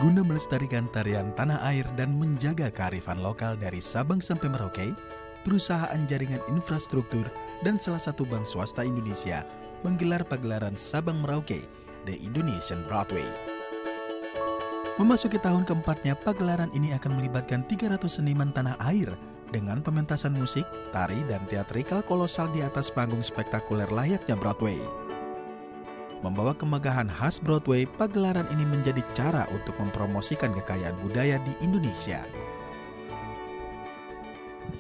Guna melestarikan tarian tanah air dan menjaga kearifan lokal dari Sabang sampai Merauke, perusahaan jaringan infrastruktur dan salah satu bank swasta Indonesia menggelar pagelaran Sabang Merauke, The Indonesian Broadway. Memasuki tahun keempatnya, pagelaran ini akan melibatkan 300 seniman tanah air dengan pementasan musik, tari, dan teatrikal kolosal di atas panggung spektakuler layaknya Broadway. Membawa kemegahan khas Broadway, pagelaran ini menjadi cara untuk mempromosikan kekayaan budaya di Indonesia.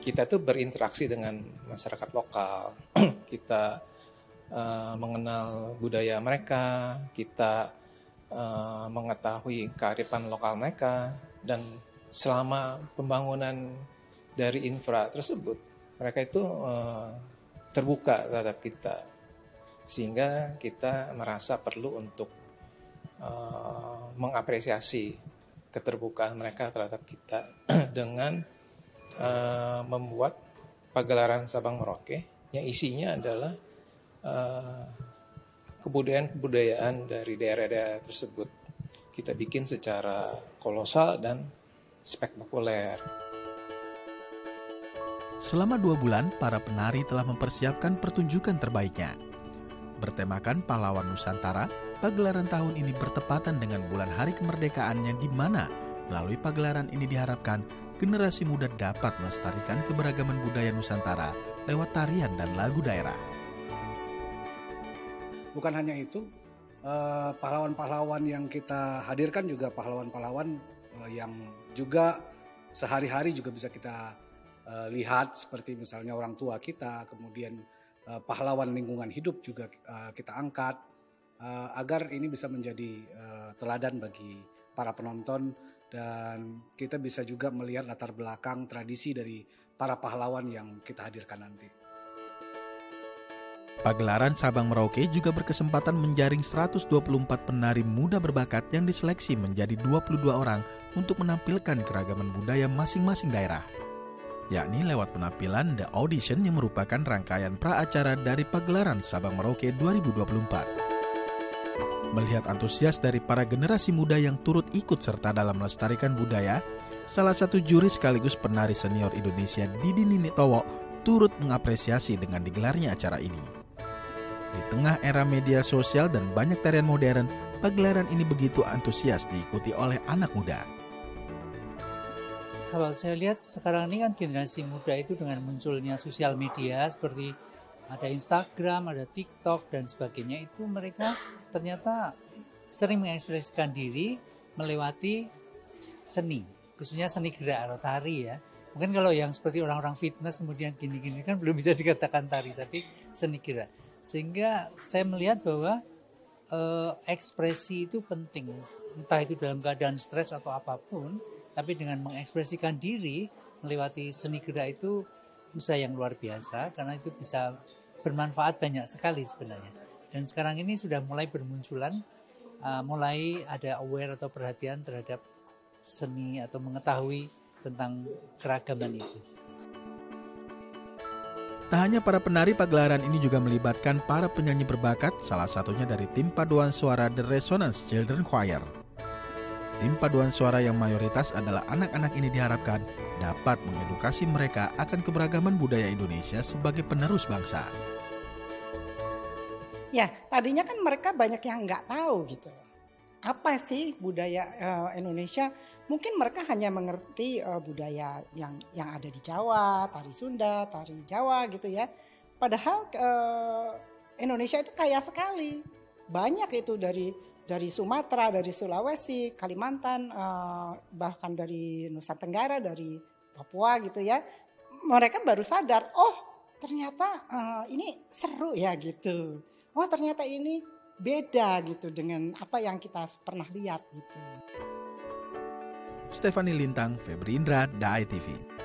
Kita tuh berinteraksi dengan masyarakat lokal, kita mengenal budaya mereka, kita mengetahui kearifan lokal mereka, dan selama pembangunan dari infra tersebut, mereka itu terbuka terhadap kita. Sehingga kita merasa perlu untuk mengapresiasi keterbukaan mereka terhadap kita dengan membuat pagelaran Sabang Merauke yang isinya adalah kebudayaan-kebudayaan dari daerah-daerah tersebut. Kita bikin secara kolosal dan spektakuler. Selama 2 bulan, para penari telah mempersiapkan pertunjukan terbaiknya. Bertemakan pahlawan Nusantara, pagelaran tahun ini bertepatan dengan bulan hari kemerdekaan yang dimana melalui pagelaran ini diharapkan generasi muda dapat melestarikan keberagaman budaya Nusantara lewat tarian dan lagu daerah. Bukan hanya itu, pahlawan-pahlawan yang kita hadirkan juga pahlawan-pahlawan yang juga sehari-hari juga bisa kita lihat, seperti misalnya orang tua kita, kemudian pahlawan lingkungan hidup juga kita angkat agar ini bisa menjadi teladan bagi para penonton, dan kita bisa juga melihat latar belakang tradisi dari para pahlawan yang kita hadirkan nanti. Pagelaran Sabang Merauke juga berkesempatan menjaring 124 penari muda berbakat yang diseleksi menjadi 22 orang untuk menampilkan keragaman budaya masing-masing daerah, yakni lewat penampilan The Audition yang merupakan rangkaian pra-acara dari pagelaran Sabang Merauke 2024. Melihat antusias dari para generasi muda yang turut ikut serta dalam melestarikan budaya, salah satu juri sekaligus penari senior Indonesia Didi Ninitowo turut mengapresiasi dengan digelarnya acara ini. Di tengah era media sosial dan banyak tarian modern, pagelaran ini begitu antusias diikuti oleh anak muda. Kalau saya lihat sekarang ini kan generasi muda itu dengan munculnya sosial media seperti ada Instagram, ada TikTok dan sebagainya, itu mereka ternyata sering mengekspresikan diri melewati seni, khususnya seni gerak atau tari ya. Mungkin kalau yang seperti orang-orang fitness kemudian gini-gini kan belum bisa dikatakan tari, tapi seni gerak. Sehingga saya melihat bahwa ekspresi itu penting, entah itu dalam keadaan stres atau apapun. Tapi dengan mengekspresikan diri melewati seni gerak itu usaha yang luar biasa, karena itu bisa bermanfaat banyak sekali sebenarnya. Dan sekarang ini sudah mulai bermunculan, mulai ada aware atau perhatian terhadap seni atau mengetahui tentang keragaman itu. Tak hanya para penari, pagelaran ini juga melibatkan para penyanyi berbakat, salah satunya dari tim paduan suara The Resonance Children Choir. Tim paduan suara yang mayoritas adalah anak-anak ini diharapkan dapat mengedukasi mereka akan keberagaman budaya Indonesia sebagai penerus bangsa. Ya, tadinya kan mereka banyak yang nggak tahu gitu. Apa sih budaya Indonesia? Mungkin mereka hanya mengerti budaya yang ada di Jawa, tari Sunda, tari Jawa gitu ya. Padahal Indonesia itu kaya sekali. Banyak itu dari Sumatera, dari Sulawesi, Kalimantan, bahkan dari Nusa Tenggara, dari Papua gitu ya. Mereka baru sadar, oh ternyata ini seru ya gitu. Oh ternyata ini beda gitu dengan apa yang kita pernah lihat gitu. Stephanie Lintang, Febri Indra, DAI TV.